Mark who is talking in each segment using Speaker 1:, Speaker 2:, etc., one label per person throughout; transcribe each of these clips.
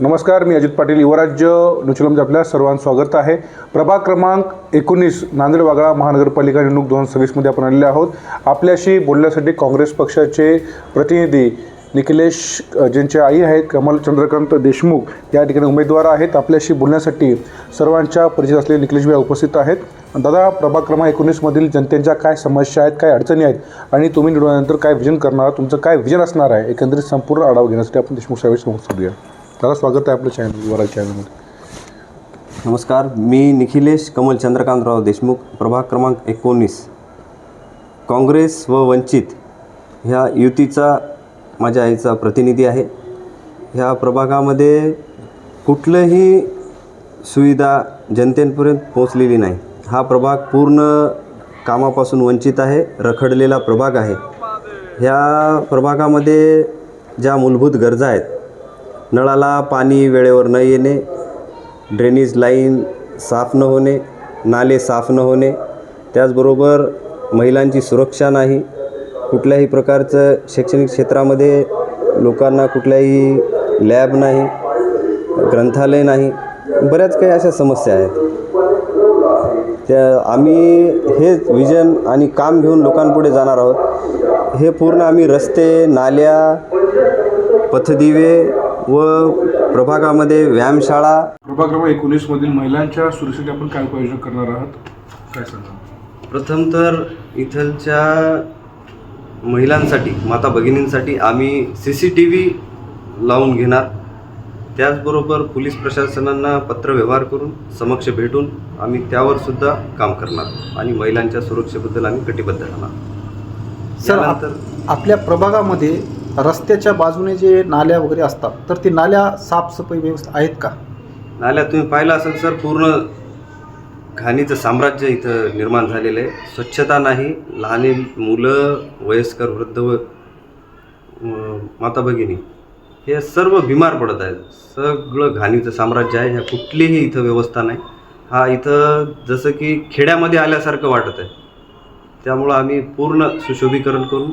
Speaker 1: नमस्कार, मी अजित पाटील. युवराज्य न्यूजमध्ये आपल्या सर्वांचं स्वागत आहे. प्रभाग क्रमांक 19 नांदेड वाघाळा महानगरपालिका निवडणूक 2026मध्ये आपण आलेले आहोत. आपल्याशी बोलण्यासाठी काँग्रेस पक्षाचे प्रतिनिधी निखिलेश, ज्यांचे आई आहेत कमल चंद्रकांत देशमुख, या ठिकाणी उमेदवार आहेत. आपल्याशी बोलण्यासाठी सर्वांच्या परिचित असलेले निखिलेश भाई उपस्थित आहेत. दादा, प्रभाग क्रमांक 19मधील जनतेच्या काय समस्या आहेत, काय अडचणी आहेत आणि तुम्ही निवडल्यानंतर काय विजन करणार, तुमचं काय विजन असणार आहे, एकंदरीत संपूर्ण आढावा घेण्यासाठी आपण देशमुख साहेबांशी बोलूया. दादा, स्वागत आहे आपल्या युवराज चॅनलमध्ये.
Speaker 2: नमस्कार, मी निखिलेश कमल चंद्रकांतराव देशमुख, प्रभाग क्रमांक 19, काँग्रेस व वंचित ह्या युतीचा माझ्या आईचा प्रतिनिधी आहे. ह्या प्रभागामध्ये कुठलंही सुविधा जनतेपर्यंत पोहोचलेली नाही. हा प्रभाग पूर्ण कामापासून वंचित आहे, रखडलेला प्रभाग आहे. ह्या प्रभागामध्ये ज्या मूलभूत गरजा आहेत, नळाला पाणी वेळेवर न येणे, ड्रेनेज लाईन साफ न होणे, नाले साफ न होणे, त्याचबरोबर महिलांची सुरक्षा नाही, कुठल्याही प्रकारचं शैक्षणिक क्षेत्रामध्ये लोकांना कुठल्याही लॅब नाही, ग्रंथालय नाही, बऱ्याच काही अशा समस्या आहेत. आम्ही हे विजन आणि काम घेऊन लोकांपुढे जाणार आहोत. हे पूर्ण आम्ही रस्ते, नाल्या, पथदिवे व प्रभागामध्ये व्यायामशाळा.
Speaker 1: प्रभाग क्रमांक 19मधील महिलांच्या सुरक्षेसाठी आपण काय उपाययोजना करणार आहात, काय सांगा?
Speaker 2: प्रथम तर इथलच्या महिलांसाठी, माता भगिनींसाठी आम्ही CCTV लावून घेणार. त्याचबरोबर पोलीस प्रशासनांना पत्रव्यवहार करून समक्ष भेटून आम्ही त्यावर सुद्धा काम करणार आणि महिलांच्या सुरक्षेबद्दल आम्ही कटिबद्ध राहणार.
Speaker 3: सर, आपल्या प्रभागामध्ये रस्त्याच्या बाजूने जे नाल्या वगैरे असतात, तर ती नाल्या साफसफाई व्यवस्था आहेत का? नाल्या
Speaker 2: तुम्ही पाहिलं असेल सर, पूर्ण घाणीचं साम्राज्य इथं निर्माण झालेलं आहे. स्वच्छता नाही, लहान मुलं, वयस्कर, वृद्ध व माता भगिनी हे सर्व बिमार पडत आहेत. सगळं घाणीचं साम्राज्य आहे. ह्या कुठलीही इथं व्यवस्था नाही. हा इथं जसं की खेड्यामध्ये आल्यासारखं वाटत आहे. त्यामुळं आम्ही पूर्ण सुशोभीकरण करून,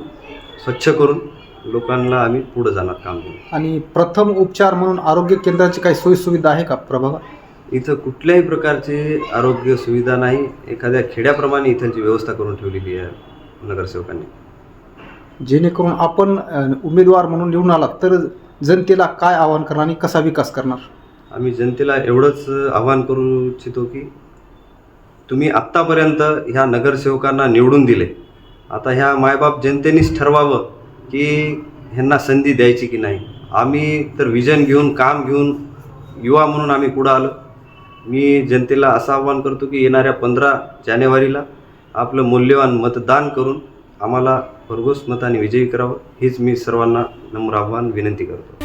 Speaker 2: स्वच्छ करून लोकांना आम्ही पुढं जाणार काम करू.
Speaker 3: आणि प्रथम उपचार म्हणून आरोग्य केंद्राची काही सोयीसुविधा आहे का प्रभागात?
Speaker 2: इथं कुठल्याही प्रकारची आरोग्य सुविधा नाही. एखाद्या खेड्याप्रमाणे इथंची व्यवस्था करून ठेवलेली आहे नगरसेवकांनी.
Speaker 3: जेणेकरून आपण उमेदवार म्हणून निवडून आलात तर जनतेला काय आवाहन करणार आणि कसा विकास करणार?
Speaker 2: आम्ही जनतेला एवढंच आवाहन करू इच्छितो की तुम्ही आत्तापर्यंत ह्या नगरसेवकांना निवडून दिले. आता ह्या मायबाप जनतेनेच ठरवावं की ह्यांना संधी द्यायची की नाही. आम्ही तर विजन घेऊन, काम घेऊन, युवा म्हणून आम्ही पुढं आलो. मी जनतेला असं आवाहन करतो की येणाऱ्या 15 जानेवारीला आपलं मूल्यवान मतदान करून आम्हाला भरघोस मताने विजयी करावं, हीच मी सर्वांना नम्र आव्हान, विनंती करतो.